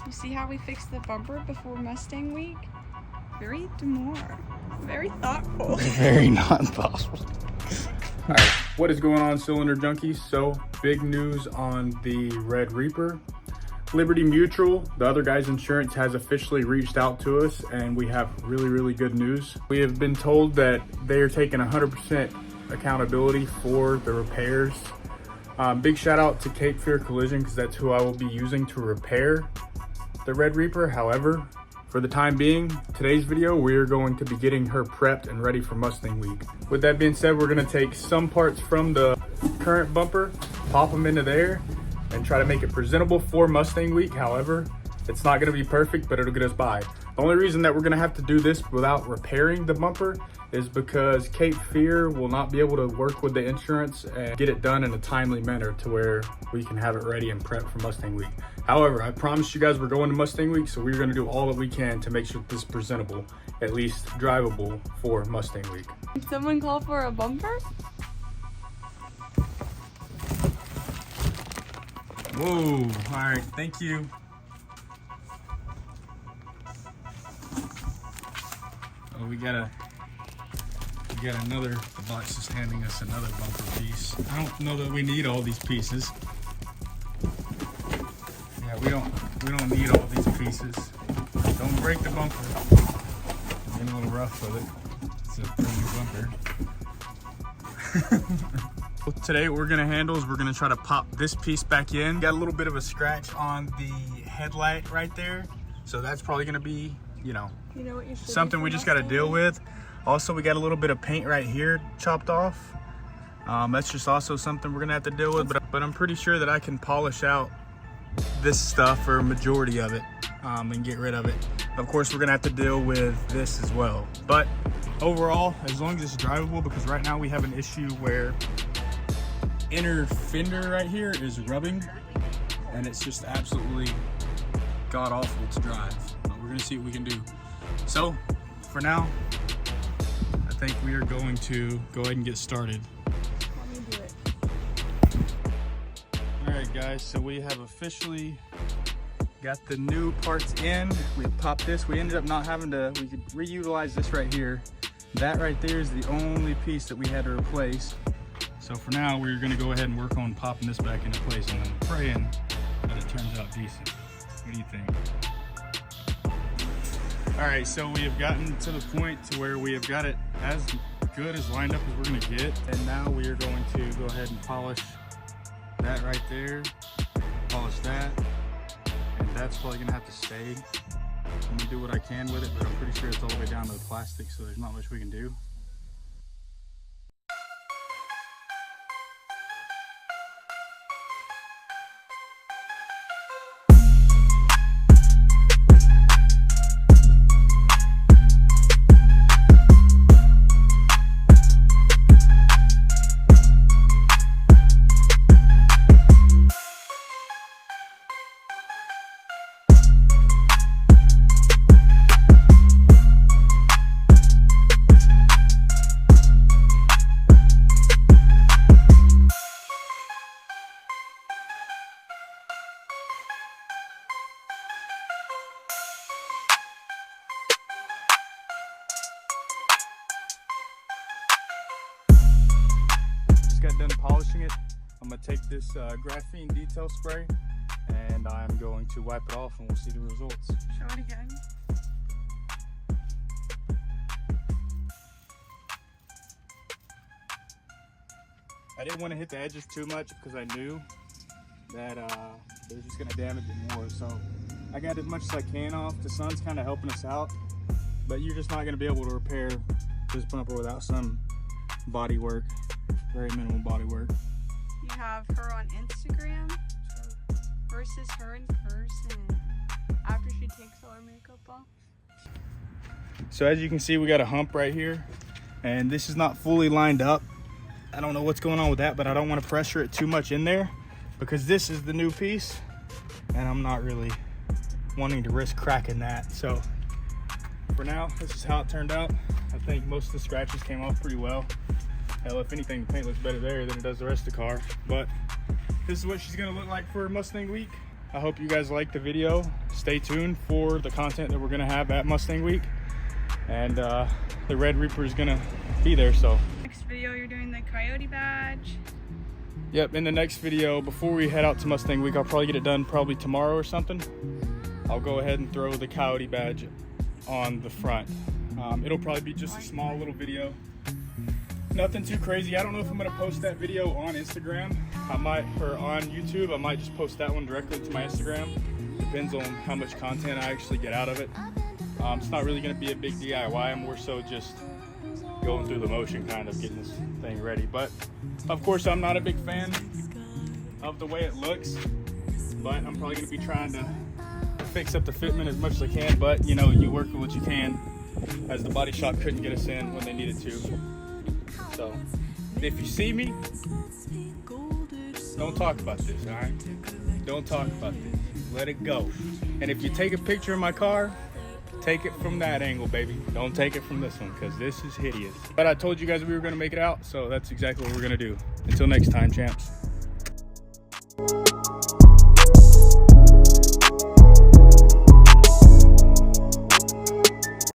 You see how we fixed the bumper before Mustang week? Very demure, very thoughtful. Very not thoughtful. All right, what is going on, cylinder junkies? So big news on the Red Reaper. Liberty Mutual, the other guy's insurance, has officially reached out to us, and we have really good news. We have been told that they are taking 100% accountability for the repairs. Big shout out to Cape Fear Collision, because that's who I will be using to repair the Red Reaper. However, for the time being, today's video, we are going to be getting her prepped and ready for Mustang Week. With that being said, we're gonna take some parts from the current bumper, pop them into there, and try to make it presentable for Mustang Week. However, it's not gonna be perfect, but it'll get us by. The only reason that we're gonna have to do this without repairing the bumper is because Cape Fear will not be able to work with the insurance and get it done in a timely manner to where we can have it ready and prepped for Mustang Week. However, I promised you guys we're going to Mustang Week, so we're gonna do all that we can to make sure this is presentable, at least drivable for Mustang Week. Did someone call for a bumper? Whoa, all right, thank you. Oh, we got another, the box is handing us another bumper piece. I don't know that we need all these pieces. Yeah, we don't need all these pieces. Don't break the bumper. I'm getting a little rough with it. It's a brand new bumper. Today what we're gonna handle is we're gonna try to pop this piece back in. Got a little bit of a scratch on the headlight right there. So that's probably gonna be, something we just gotta deal with. Also, we got a little bit of paint right here chopped off. That's just also something we're gonna have to deal with, but I'm pretty sure that I can polish out this stuff, or a majority of it, and get rid of it. Of course, we're gonna have to deal with this as well. But overall, as long as it's drivable, because right now we have an issue where inner fender right here is rubbing, and it's just absolutely god awful to drive. But we're gonna see what we can do. So for now, I think we are going to go ahead and get started. Let me do it. All right, guys, so we have officially got the new parts in. We popped this. We ended up not having to, we could reutilize this right here. That right there is the only piece that we had to replace. So for now, we're gonna go ahead and work on popping this back into place, and I'm praying that it turns out decent. What do you think? All right, so we have gotten to the point to where we have got it as good as lined up as we're gonna get. And now we are going to go ahead and polish that right there, polish that, and that's probably gonna have to stay. I'm gonna do what I can with it, but I'm pretty sure it's all the way down to the plastic, so there's not much we can do. Got done polishing it. I'm gonna take this graphene detail spray, and I'm going to wipe it off, and we'll see the results. Show it again. I didn't want to hit the edges too much because I knew that they were just gonna damage it more. So I got as much as I can off. The sun's kind of helping us out, but you're just not gonna be able to repair this bumper without some body work. Very minimal body work. You have her on Instagram versus her in person after she takes all her makeup off. So as you can see, we got a hump right here, and this is not fully lined up. I don't know what's going on with that, but I don't want to pressure it too much in there because this is the new piece, and I'm not really wanting to risk cracking that. So for now, this is how it turned out. I think most of the scratches came off pretty well. Hell, if anything, the paint looks better there than it does the rest of the car. But this is what she's gonna look like for Mustang Week. I hope you guys like the video. Stay tuned for the content that we're gonna have at Mustang Week, and the Red Reaper is gonna be there. So Next video, you're doing the coyote badge. yep, in the next video, before we head out to Mustang Week, I'll probably get it done probably tomorrow or something. I'll go ahead and throw the coyote badge on the front. It'll probably be just a small little video. Nothing too crazy. I don't know if I'm gonna post that video on Instagram. I might, or on YouTube. I might just post that one directly to my Instagram. Depends on how much content I actually get out of it. It's not really gonna be a big DIY. I'm more so just going through the motion, kind of getting this thing ready. But of course, I'm not a big fan of the way it looks, but I'm probably gonna be trying to fix up the fitment as much as I can. But you know, you work with what you can, as the body shop couldn't get us in when they needed to. So if you see me, don't talk about this, all right? Don't talk about this. Let it go. And if you take a picture of my car, take it from that angle, baby. Don't take it from this one, because this is hideous. But I told you guys we were going to make it out, so that's exactly what we're going to do. Until next time, champs.